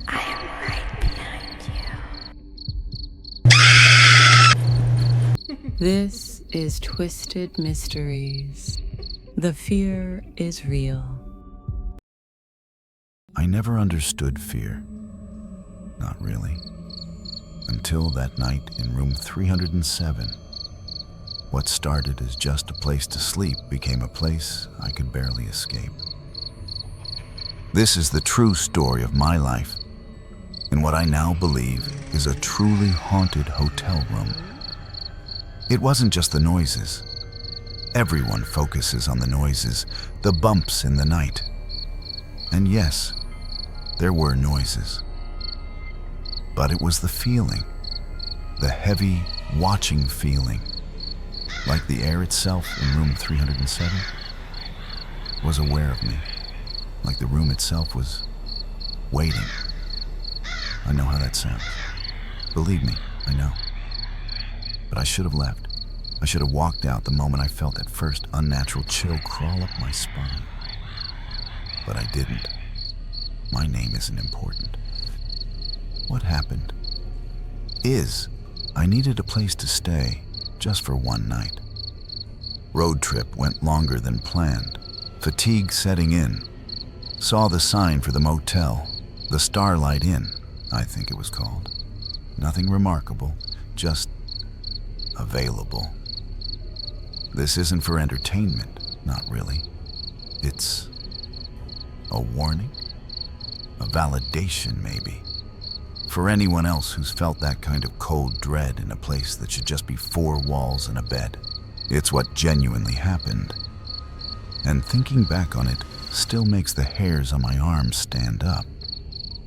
I am right behind you. This is Twisted Mysteries. The fear is real. I never understood fear. Not really. Until that night in room 307. What started as just a place to sleep became a place I could barely escape. This is the true story of my life in what I now believe is a truly haunted hotel room. It wasn't just the noises. Everyone focuses on the noises, the bumps in the night. And yes, there were noises. But it was the feeling, the heavy, watching feeling, like the air itself in room 307 was aware of me, like the room itself was waiting. I know how that sounds. Believe me, I know. But I should have left. I should have walked out the moment I felt that first unnatural chill crawl up my spine. But I didn't. My name isn't important. What happened is I needed a place to stay just for one night. Road trip went longer than planned. Fatigue setting in. Saw the sign for the motel, the Starlight Inn, I think it was called. Nothing remarkable, just available. This isn't for entertainment, not really. It's a warning, a validation maybe. For anyone else who's felt that kind of cold dread in a place that should just be four walls and a bed. It's what genuinely happened. And thinking back on it still makes the hairs on my arms stand up.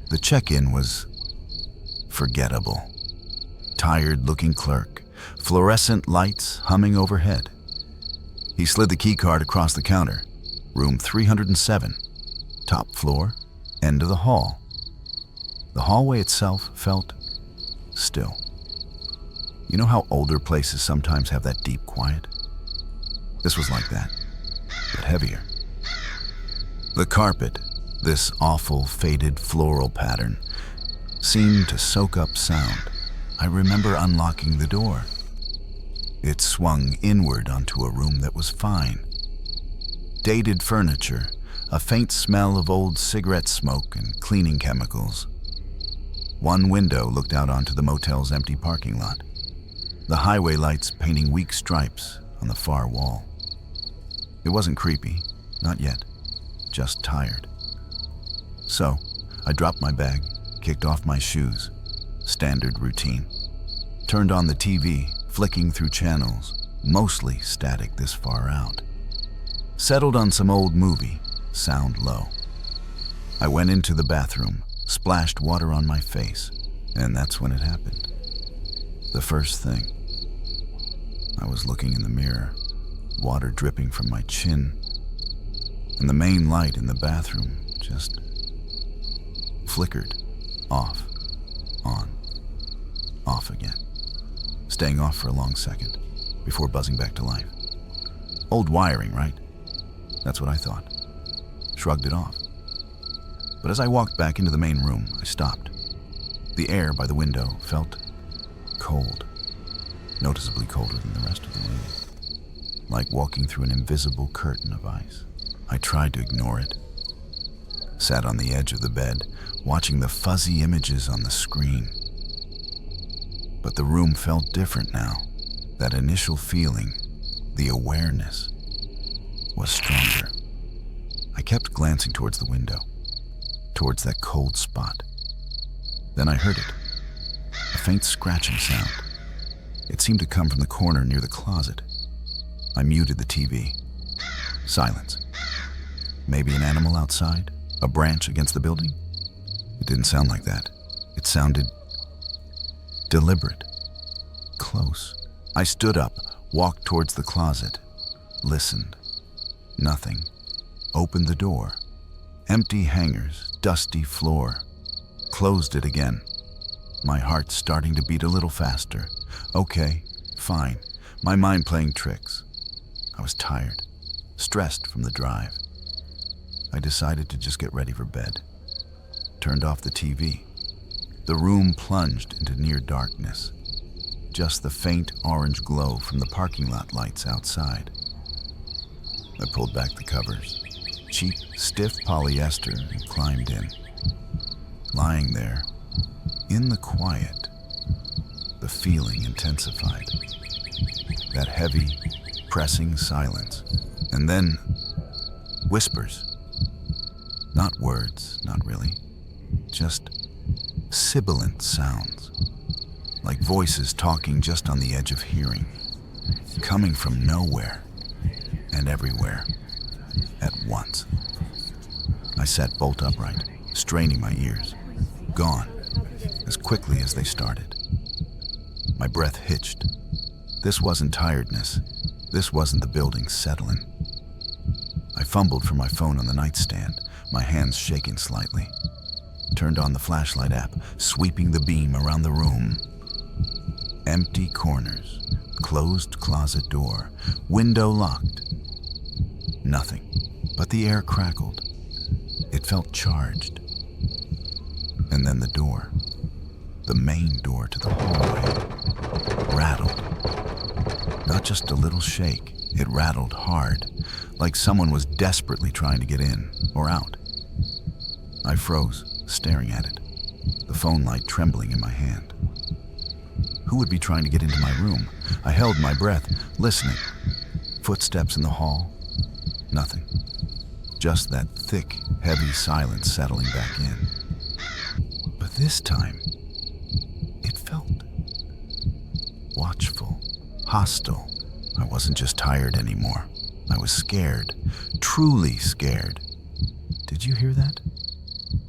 The check-in was forgettable. Tired-looking clerk, fluorescent lights humming overhead. He slid the key card across the counter. Room 307, top floor, end of the hall. The hallway itself felt still. You know how older places sometimes have that deep quiet? This was like that, but heavier. The carpet, this awful faded floral pattern, seemed to soak up sound. I remember unlocking the door. It swung inward onto a room that was fine. Dated furniture, a faint smell of old cigarette smoke and cleaning chemicals. One window looked out onto the motel's empty parking lot, the highway lights painting weak stripes on the far wall. It wasn't creepy, not yet, just tired. So, I dropped my bag, kicked off my shoes, standard routine. Turned on the TV, flicking through channels, mostly static this far out. Settled on some old movie, sound low. I went into the bathroom, splashed water on my face, and that's when it happened. The first thing. I was looking in the mirror, water dripping from my chin, and the main light in the bathroom just flickered, off, on, off again, staying off for a long second before buzzing back to life. Old wiring, right? That's what I thought. Shrugged it off. But as I walked back into the main room, I stopped. The air by the window felt cold, noticeably colder than the rest of the room, like walking through an invisible curtain of ice. I tried to ignore it. Sat on the edge of the bed, watching the fuzzy images on the screen. But the room felt different now. That initial feeling, the awareness, was stronger. I kept glancing towards the window, towards that cold spot. Then I heard it, a faint scratching sound. It seemed to come from the corner near the closet. I muted the TV. Silence. Maybe an animal outside? A branch against the building? It didn't sound like that. It sounded deliberate, close. I stood up, walked towards the closet, listened. Nothing. Opened the door. Empty hangers, dusty floor. Closed it again. My heart starting to beat a little faster. Okay, fine. My mind playing tricks. I was tired, stressed from the drive. I decided to just get ready for bed. turned off the TV. The room plunged into near darkness. Just the faint orange glow from the parking lot lights outside. I pulled back the covers, cheap, stiff polyester, and climbed in. Lying there, in the quiet, the feeling intensified. That heavy, pressing silence. And then, whispers. Not words, not really. Just sibilant sounds. Like voices talking just on the edge of hearing. Coming from nowhere and everywhere at once. I sat bolt upright, straining my ears. Gone, as quickly as they started. My breath hitched. This wasn't tiredness. This wasn't the building settling. I fumbled for my phone on the nightstand, my hands shaking slightly. Turned on the flashlight app, sweeping the beam around the room. Empty corners, closed closet door, window locked. Nothing, but the air crackled. It felt charged. And then the door, the main door to the hallway, rattled. Not just a little shake, it rattled hard, like someone was desperately trying to get in or out. I froze, staring at it, the phone light trembling in my hand. Who would be trying to get into my room? I held my breath, listening. Footsteps in the hall. Nothing. Just that thick, heavy silence settling back in. But this time, it felt watchful, hostile. I wasn't just tired anymore. I was scared, truly scared. Did you hear that?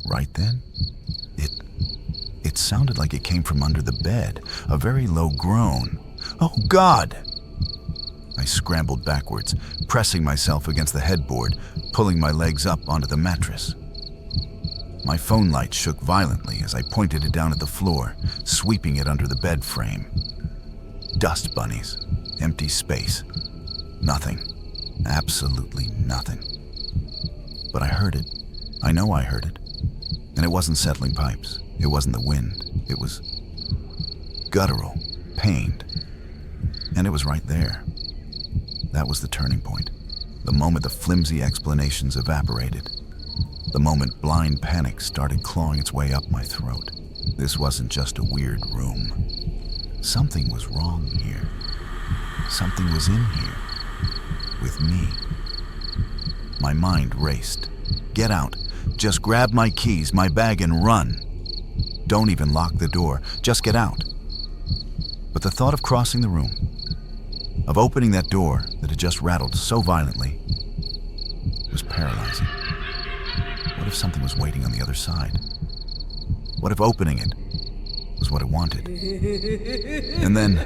Right then? It sounded like it came from under the bed, a very low groan. Oh, God! I scrambled backwards, pressing myself against the headboard, pulling my legs up onto the mattress. My phone light shook violently as I pointed it down at the floor, sweeping it under the bed frame. Dust bunnies, empty space, nothing, absolutely nothing. But I heard it. I know I heard it. And it wasn't settling pipes. It wasn't the wind. It was guttural, pained. And it was right there. That was the turning point. The moment the flimsy explanations evaporated. The moment blind panic started clawing its way up my throat. This wasn't just a weird room. Something was wrong here. Something was in here. With me. My mind raced. Get out. Just grab my keys, my bag, and run. Don't even lock the door. Just get out. But the thought of crossing the room, of opening that door that had just rattled so violently, was paralyzing. What if something was waiting on the other side? What if opening it was what it wanted? And then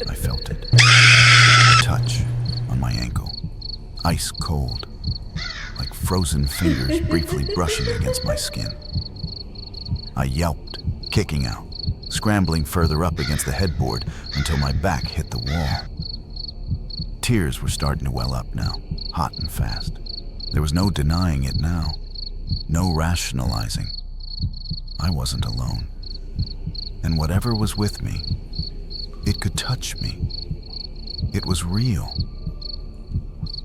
I felt it. A touch on my ankle, ice cold, like frozen fingers briefly brushing against my skin. I yelped, kicking out, scrambling further up against the headboard until my back hit the wall. Tears were starting to well up now, hot and fast. There was no denying it now, no rationalizing. I wasn't alone. And whatever was with me, it could touch me. It was real.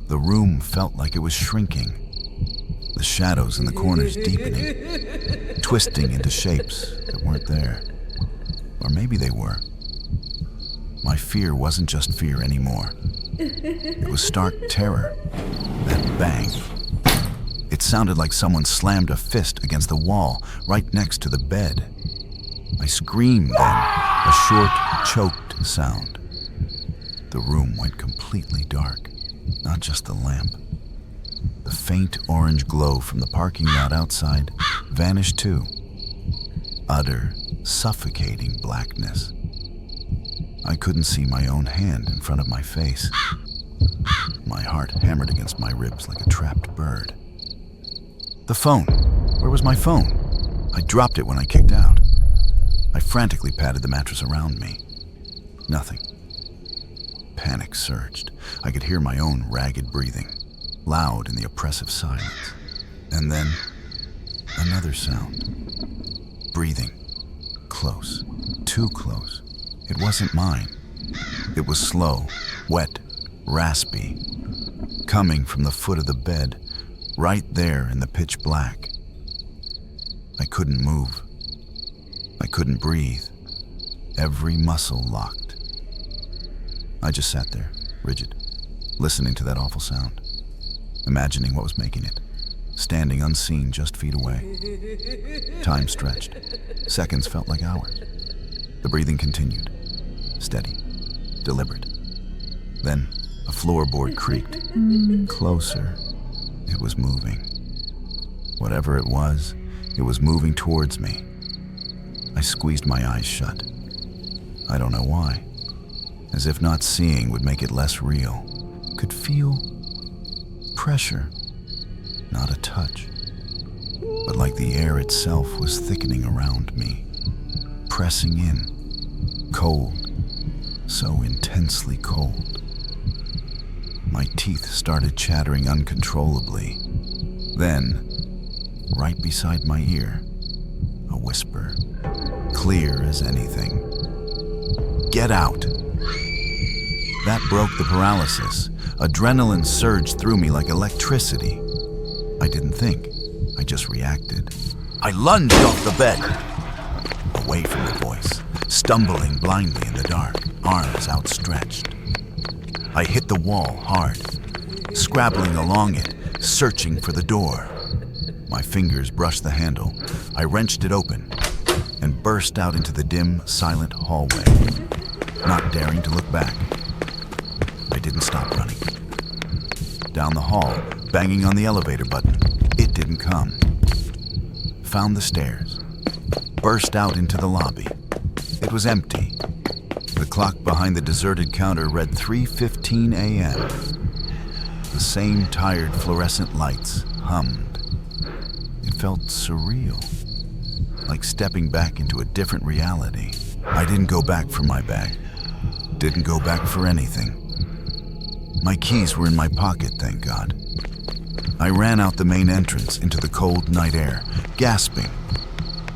The room felt like it was shrinking. The shadows in the corners deepening, twisting into shapes that weren't there. Or maybe they were. My fear wasn't just fear anymore. It was stark terror. That bang. It sounded like someone slammed a fist against the wall right next to the bed. I screamed then, a short, choked sound. The room went completely dark, not just the lamp. The faint orange glow from the parking lot outside vanished too. Utter, suffocating blackness. I couldn't see my own hand in front of my face. My heart hammered against my ribs like a trapped bird. The phone. Where was my phone? I dropped it when I kicked out. I frantically patted the mattress around me. Nothing. Panic surged. I could hear my own ragged breathing, loud in the oppressive silence. And then, Another sound. Breathing. Close. Too close. It wasn't mine. It was slow, wet, raspy, coming from the foot of the bed, right there in the pitch black. I couldn't move. I couldn't breathe. Every muscle locked. I just sat there, rigid, listening to that awful sound, imagining what was making it, standing unseen just feet away. Time stretched. Seconds felt like hours. The breathing continued, steady, deliberate. Then a floorboard creaked. Closer. It was moving. Whatever it was moving towards me. I squeezed my eyes shut. I don't know why. As if not seeing would make it less real. Could feel pressure, not a touch. But like the air itself was thickening around me, pressing in, cold, so intensely cold. My teeth started chattering uncontrollably. Then, right beside my ear, a whisper, clear as anything. Get out! That broke the paralysis. Adrenaline surged through me like electricity. I didn't think. I just reacted. I lunged off the bed, away from the voice, stumbling blindly in the dark, arms outstretched. I hit the wall hard, scrabbling along it, searching for the door. My fingers brushed the handle. I wrenched it open and burst out into the dim, silent hallway, not daring to look back. I didn't stop running. Down the hall, banging on the elevator button. It didn't come. Found the stairs. Burst out into the lobby. It was empty. The clock behind the deserted counter read 3:15 a.m. The same tired fluorescent lights hummed. It felt surreal, like stepping back into a different reality. I didn't go back for my bag. Didn't go back for anything. My keys were in my pocket, thank God. I ran out the main entrance into the cold night air, gasping.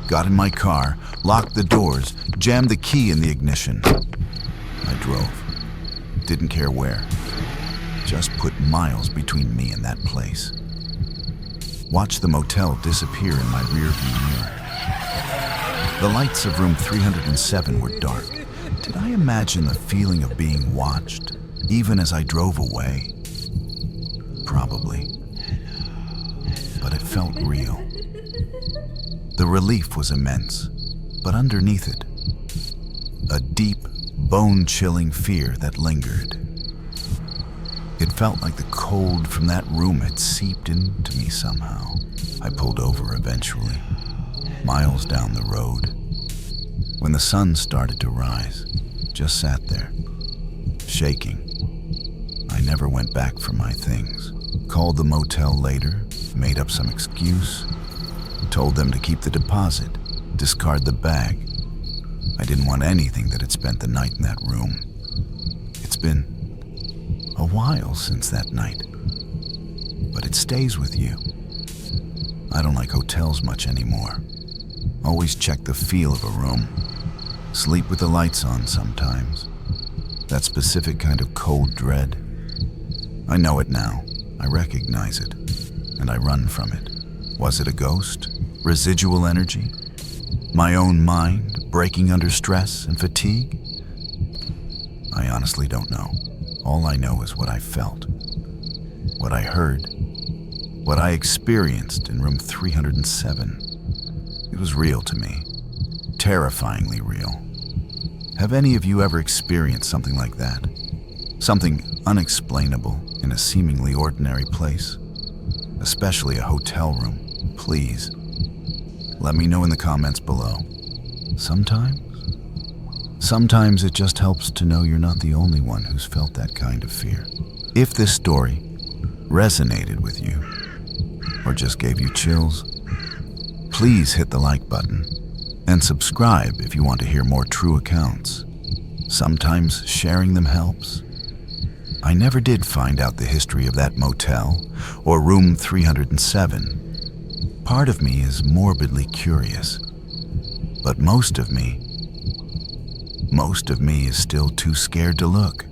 Got in my car, locked the doors, jammed the key in the ignition. I drove. Didn't care where. Just put miles between me and that place. Watched the motel disappear in my rearview mirror. The lights of room 307 were dark. Did I imagine the feeling of being watched, even as I drove away? Probably. But it felt real. The relief was immense, but underneath it, a deep, bone-chilling fear that lingered. It felt like the cold from that room had seeped into me somehow. I pulled over eventually, miles down the road. When the sun started to rise, just sat there, shaking. I never went back for my things. Called the motel later, made up some excuse, told them to keep the deposit, discard the bag. I didn't want anything that had spent the night in that room. It's been a while since that night, but it stays with you. I don't like hotels much anymore. Always check the feel of a room. Sleep with the lights on sometimes. That specific kind of cold dread. I know it now. I recognize it, and I run from it. Was it a ghost? Residual energy? My own mind breaking under stress and fatigue? I honestly don't know. All I know is what I felt, what I heard, what I experienced in room 307. It was real to me, terrifyingly real. Have any of you ever experienced something like that? Something unexplainable in a seemingly ordinary place? Especially a hotel room, please. Let me know in the comments below. Sometimes it just helps to know you're not the only one who's felt that kind of fear. If this story resonated with you, or just gave you chills, please hit the like button and subscribe if you want to hear more true accounts. Sometimes sharing them helps. I never did find out the history of that motel or room 307, Part of me is morbidly curious, but most of me is still too scared to look.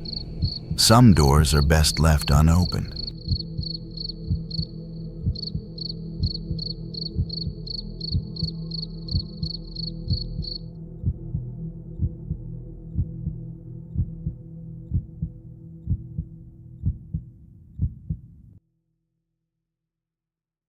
Some doors are best left unopened,